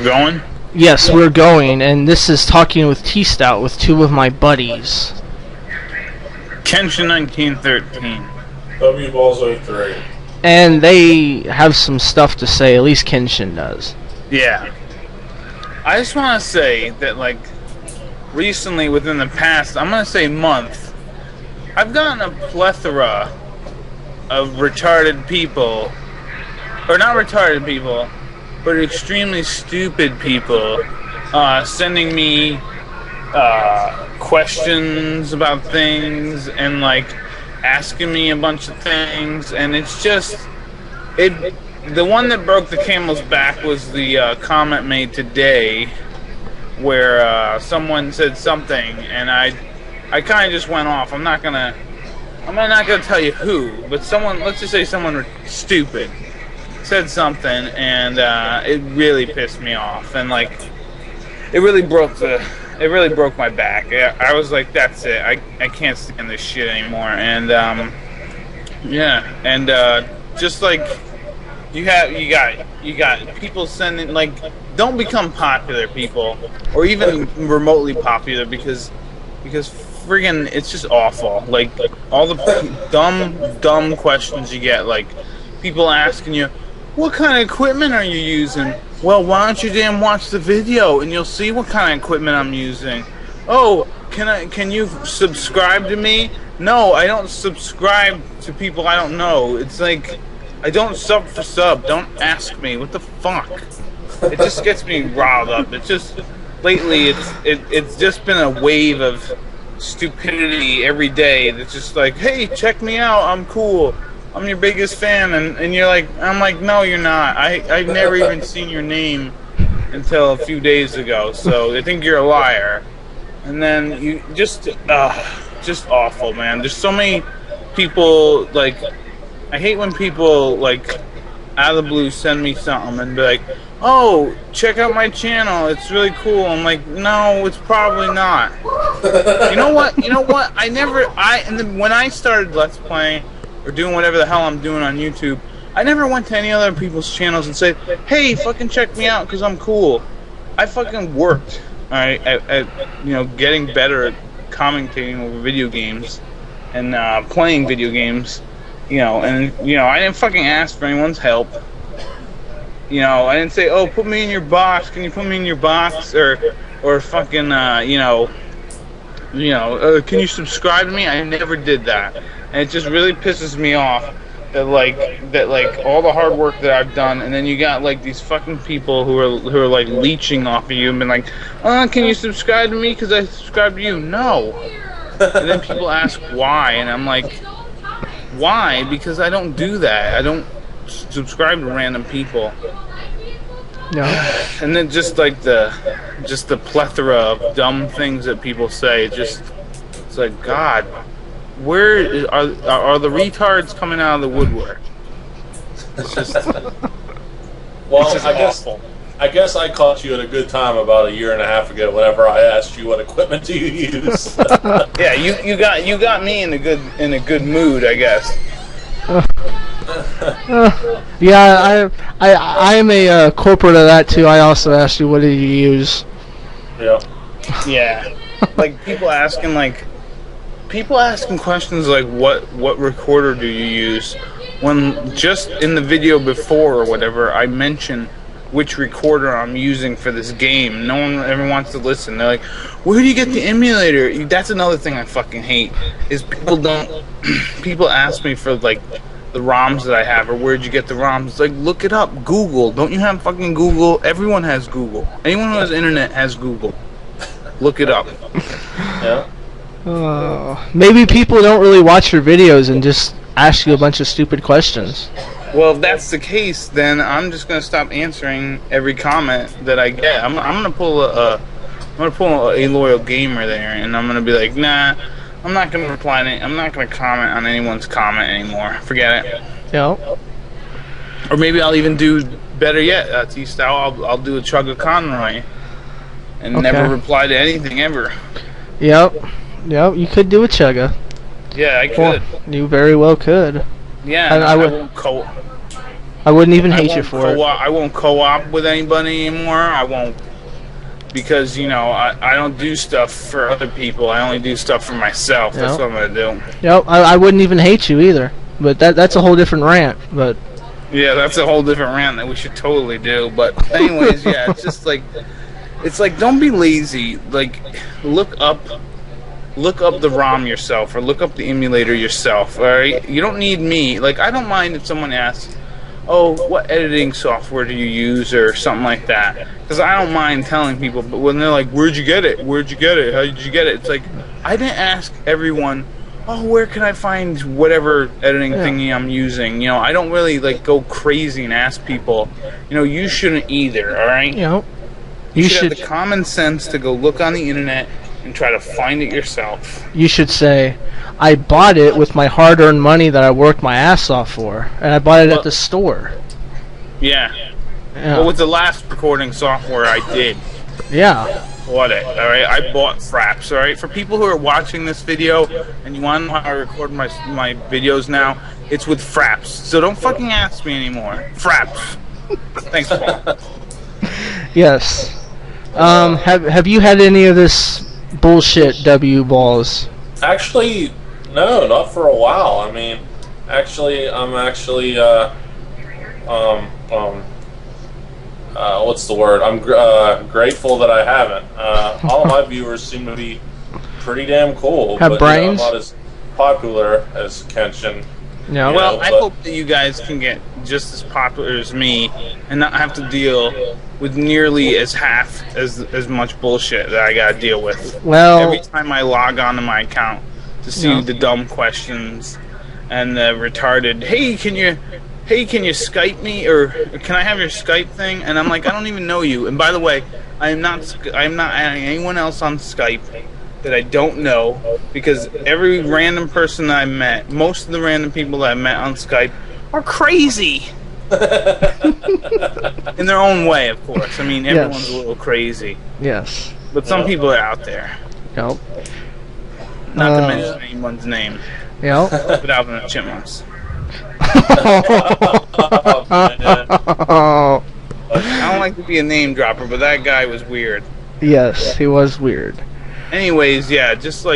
going? Yes, we're going, and this is Talking with T-Stout with two of my buddies. Kenshin 1913. W Balls 03. And they have some stuff to say, at least Kenshin does. Yeah. I just want to say that, like, recently, within the past, I'm going to say month, I've gotten a plethora of retarded people, or not retarded people, but extremely stupid people, sending me questions about things and, like, asking me a bunch of things, and it's just, the one that broke the camel's back was the comment made today where someone said something, and I kind of just went off. I'm not gonna tell you who, but someone, let's just say someone stupid said something, and it really pissed me off, and like it really broke my back. I was like, that's it. I can't stand this shit anymore. And just like you got people sending, like, don't become popular, people, or even remotely popular, because friggin' it's just awful. Like all the dumb questions you get, like people asking you, what kind of equipment are you using? Well, why don't you damn watch the video and you'll see what kind of equipment I'm using. Oh, can you subscribe to me? No, I don't subscribe to people I don't know. It's like, I don't sub for sub. Don't ask me. What the fuck? It just gets me riled up. It's just, lately, it's just been a wave of stupidity every day that's just like, hey, check me out, I'm cool, I'm your biggest fan, and you're like, I'm like, no, you're not. I've never even seen your name until a few days ago, so I think you're a liar. And then you just awful, man. There's so many people, like, I hate when people, like, out of the blue send me something and be like, oh, check out my channel, it's really cool. I'm like, no, it's probably not. You know what? And then when I started Let's Playing, or doing whatever the hell I'm doing on YouTube, I never went to any other people's channels and said, hey, fucking check me out because I'm cool. I fucking worked, alright, at getting better at commentating over video games and playing video games, and I didn't fucking ask for anyone's help. I didn't say, oh, put me in your box, can you put me in your box, or fucking, can you subscribe to me? I never did that. And it just really pisses me off that all the hard work that I've done, and then you got, like, these fucking people who are like leeching off of you and been like, can you subscribe to me because I subscribe to you? No. And then people ask why, and I'm like, why? Because I don't do that. I don't subscribe to random people. No. And then just the plethora of dumb things that people say, it's like, God, where are the retards coming out of the woodwork? It's just, well, it's just awful. I guess I caught you at a good time about a year and a half ago whenever I asked you what equipment do you use. Yeah, you got me in a good mood, I guess. Yeah, I am a corporate of that too. I also asked you, what do you use? Yeah. Yeah. Like people asking questions like what recorder do you use, when just in the video before or whatever I mention which recorder I'm using for this game. No one ever wants to listen. They're like, where do you get the emulator? That's another thing I fucking hate, is people ask me for, like, the ROMs that I have, or where'd you get the ROMs? It's like, look it up. Google. Don't you have fucking Google? Everyone has Google. Anyone who has internet has Google. Look it up. Yeah. Maybe people don't really watch your videos and just ask you a bunch of stupid questions. Well, if that's the case, then I'm just gonna stop answering every comment that I get. I'm gonna pull a loyal gamer there, and I'm gonna be like, nah, I'm not gonna reply to I'm not gonna comment on anyone's comment anymore. Forget it. Yeah. Or maybe I'll even do better yet. T-style. I'll do a Chug of Conroy and never reply to anything ever. Yep. You could do a Chugga. Yeah, I could. You very well could. Yeah, I would. I wouldn't even hate you for it. I won't co-op with anybody anymore. I won't, because I don't do stuff for other people. I only do stuff for myself. That's what I'm gonna do. Yep, I wouldn't even hate you either. But that's a whole different rant. But yeah, that's a whole different rant that we should totally do. But anyways, yeah, it's just like, don't be lazy. Like, look up the ROM yourself, or look up the emulator yourself. All right, you don't need me. Like, I don't mind if someone asks, "Oh, what editing software do you use?" or something like that, because I don't mind telling people. But when they're like, "Where'd you get it? Where'd you get it? How did you get it?" It's like, I didn't ask everyone, "Oh, where can I find whatever editing thingy I'm using?" I don't really go crazy and ask people. You shouldn't either. All right. You should have the common sense to go look on the internet and try to find it yourself. You should say, I bought it with my hard-earned money that I worked my ass off for, and I bought it at the store. Yeah. Well, with the last recording software I did. Yeah. Bought it, alright? I bought Fraps, alright? For people who are watching this video, and you want to know how I record my videos now, it's with Fraps. So don't fucking ask me anymore. Fraps. Thanks, Paul. Yes. Have you had any of this bullshit W balls? Actually, no, not for a while. I mean, I'm actually what's the word? I'm grateful that I haven't. All of my viewers seem to be pretty damn cool. Have brains? Not as popular as Kenshin. No. Well, I hope that you guys can get just as popular as me and not have to deal with nearly as half as much bullshit that I gotta deal with. Well, every time I log onto my account to see the dumb questions and the retarded, hey, can you Skype me, or can I have your Skype thing? And I'm like, I don't even know you. And by the way, I'm not adding anyone else on Skype that I don't know, because every random person that I met, most of the random people that I met on Skype are crazy. In their own way, of course. I mean, everyone's a little crazy. Yes. But some people are out there. Yep. Not to mention anyone's name. Yep. But Alvin and the Chipmunks. Oh, I don't like to be a name dropper, but that guy was weird. Yes, he was weird. Anyways, yeah, just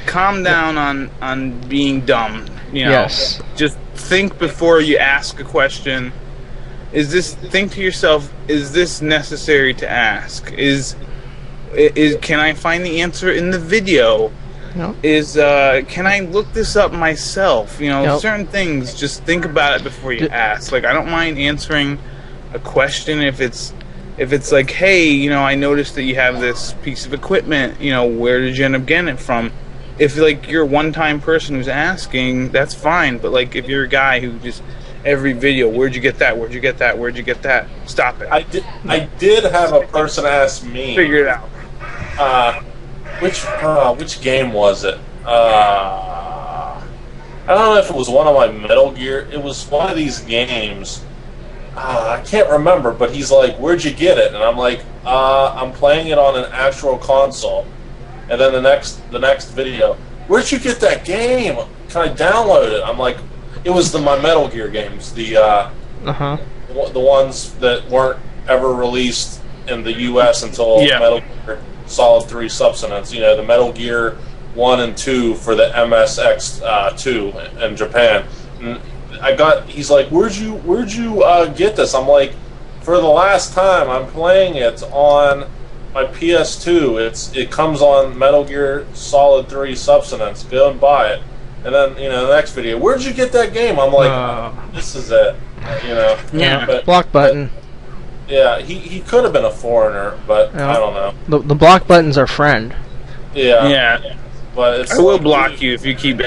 calm down on being dumb. Yes. Just think before you ask a question. Think to yourself, is this necessary to ask? Can I find the answer in the video? No. Can I look this up myself? Certain things, just think about it before you ask. I don't mind answering a question if it's like, hey, I noticed that you have this piece of equipment, where did you end up getting it from? If you're a one-time person who's asking, that's fine. But if you're a guy who just every video, where'd you get that? Where'd you get that? Where'd you get that? Stop it. I did have a person ask me. Figure it out. Which game was it? I don't know if it was one of my Metal Gear. It was one of these games. I can't remember, but he's like, "Where'd you get it?" And I'm like, "I'm playing it on an actual console." And then the next video, "Where'd you get that game? Can I download it?" I'm like, "It was my Metal Gear games, the ones that weren't ever released in the U.S. until Metal Gear Solid 3 Substance. The Metal Gear 1 and 2 for the MSX2 in Japan." And he's like, where'd you get this? I'm like, for the last time, I'm playing it on my PS2. It comes on Metal Gear Solid 3 Substance. Go and buy it. And then, the next video, where'd you get that game? I'm like, this is it. Yeah. But, block button. Yeah, he could have been a foreigner, but I don't know. The block button's our friend. Yeah. Yeah. But I will block you if you keep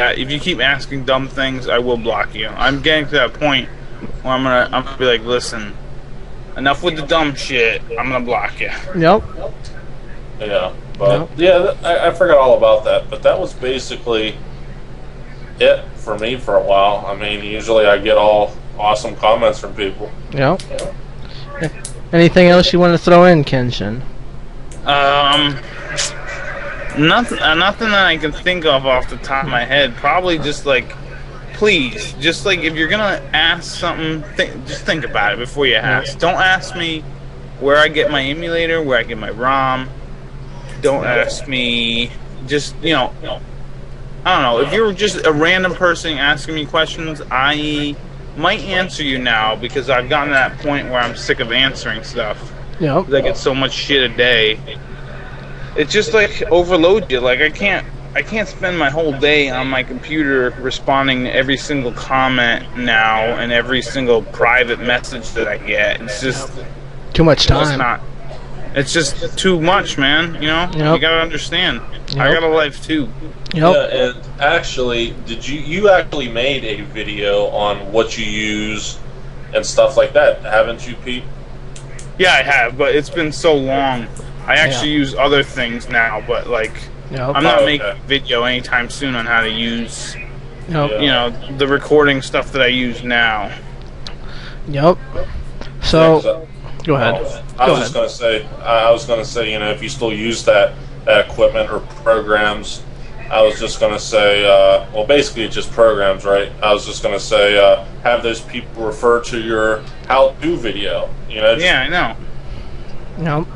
asking dumb things. I will block you. I'm getting to that point where I'm gonna be like, listen, enough with the dumb shit. I'm gonna block you. Yep. Yeah, but I forgot all about that. But that was basically it for me for a while. I mean, usually I get all awesome comments from people. Yep. Anything else you want to throw in, Kenshin? Nothing that I can think of off the top of my head. Probably just please, just like if you're gonna ask something, just think about it before you ask. Don't ask me where I get my emulator, where I get my ROM. Don't ask me, just, you know, I don't know. If you're just a random person asking me questions, I might answer you now because I've gotten to that point where I'm sick of answering stuff. Yep. I get so much shit a day. It just like overloads you. Like I can't spend my whole day on my computer responding to every single comment now and every single private message that I get. It's just too much time. It's just too much, man. You know, you gotta understand. I got a life too. Yeah, and actually, you actually made a video on what you use and stuff like that, haven't you, Pete? Yeah, I have, but it's been so long. I actually use other things now, but like, I'm not making a video anytime soon on how to use, you know, the recording stuff that I use now. Yep. So, go ahead. I was going to say, you know, if you still use that equipment or programs, I was just going to say, well, basically it's just programs, right? I was just going to say, have those people refer to your how-to video. You know? Yeah, I know. Yep.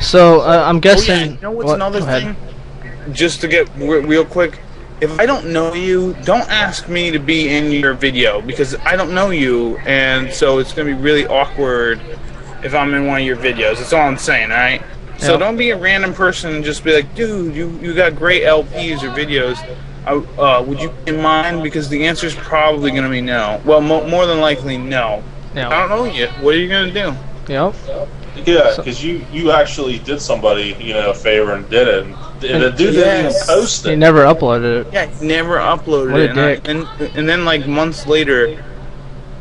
So, I'm guessing... You know what's another thing? Just to get real quick, if I don't know you, don't ask me to be in your video, because I don't know you, and so it's going to be really awkward if I'm in one of your videos. That's all I'm saying, alright? So don't be a random person and just be like, dude, you got great LPs or videos. Would you be in mine? Because the answer is probably going to be no. Well, more than likely no. I don't know you. What are you going to do? Yep. Yeah, because you actually did somebody, you know, a favor and did it. And the dude didn't even post it. He never uploaded it. Yeah, he never uploaded it. And then, like, months later,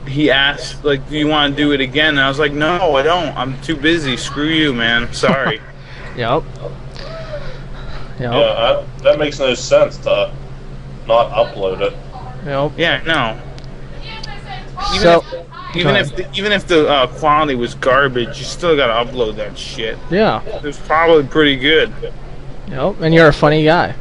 he asked, like, do you want to do it again? And I was like, no, I don't. I'm too busy. Screw you, man. Sorry. Yep. Yeah, that makes no sense to not upload it. Yep. Yeah, no. Even if the quality was garbage, you still gotta upload that shit. Yeah. It's probably pretty good. Yep, and you're a funny guy.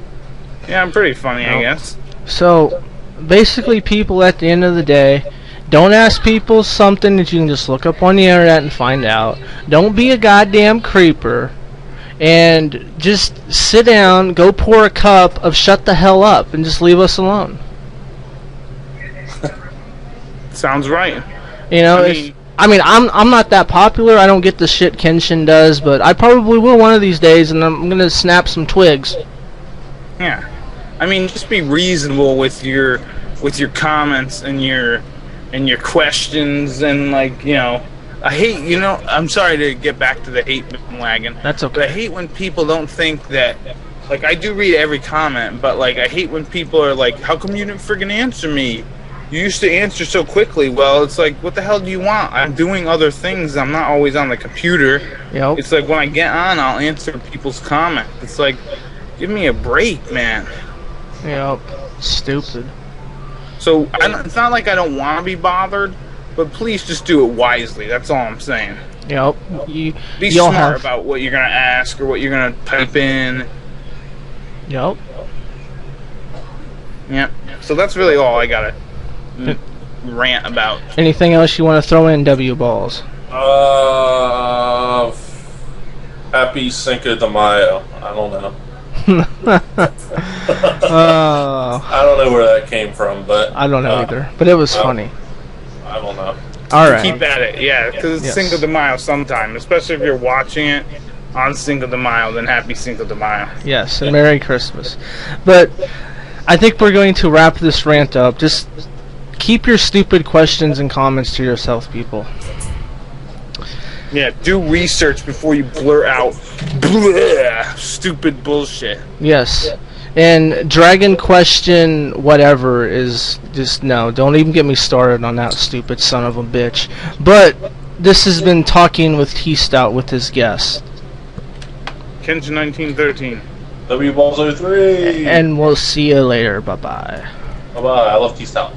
Yeah, I'm pretty funny, I guess. So, basically, people, at the end of the day, don't ask people something that you can just look up on the internet and find out. Don't be a goddamn creeper. And just sit down, go pour a cup of shut the hell up, and just leave us alone. Sounds right. You know, I mean, I'm not that popular. I don't get the shit Kenshin does, but I probably will one of these days, and I'm gonna snap some twigs. Yeah, I mean, just be reasonable with your comments and your questions, and like, you know, I hate, you know, I'm sorry to get back to the hate wagon. That's okay. But I hate when people don't think that, like, I do read every comment, but like, I hate when people are like, how come you didn't friggin' answer me? You used to answer so quickly. Well, it's like, what the hell do you want? I'm doing other things. I'm not always on the computer. Yep. It's like when I get on, I'll answer people's comments. It's like, give me a break, man. Yep. Stupid. So it's not like I don't want to be bothered, but please just do it wisely. That's all I'm saying. Yep. Be smart about what you're gonna ask or what you're gonna type in. Yep. Yep. So that's really all I gotta rant about. Anything else you want to throw in, W Balls? Happy Cinco de Mayo. I don't know. I don't know where that came from, but I don't know either. But it was funny. I don't know. All right. Keep at it, yeah, because it's Cinco de Mayo sometime, especially if you're watching it on Cinco de Mayo. Then happy Cinco de Mayo. Yes, and Merry Christmas. But I think we're going to wrap this rant up. Just keep your stupid questions and comments to yourself, people. Yeah, do research before you blur out stupid bullshit. Yes. And Dragon Question whatever is just, no, don't even get me started on that stupid son of a bitch. But this has been Talking with T-Stout with his guest. Kenshin 1913. W Balls 03. And we'll see you later. Bye-bye. Bye-bye. I love T-Stout.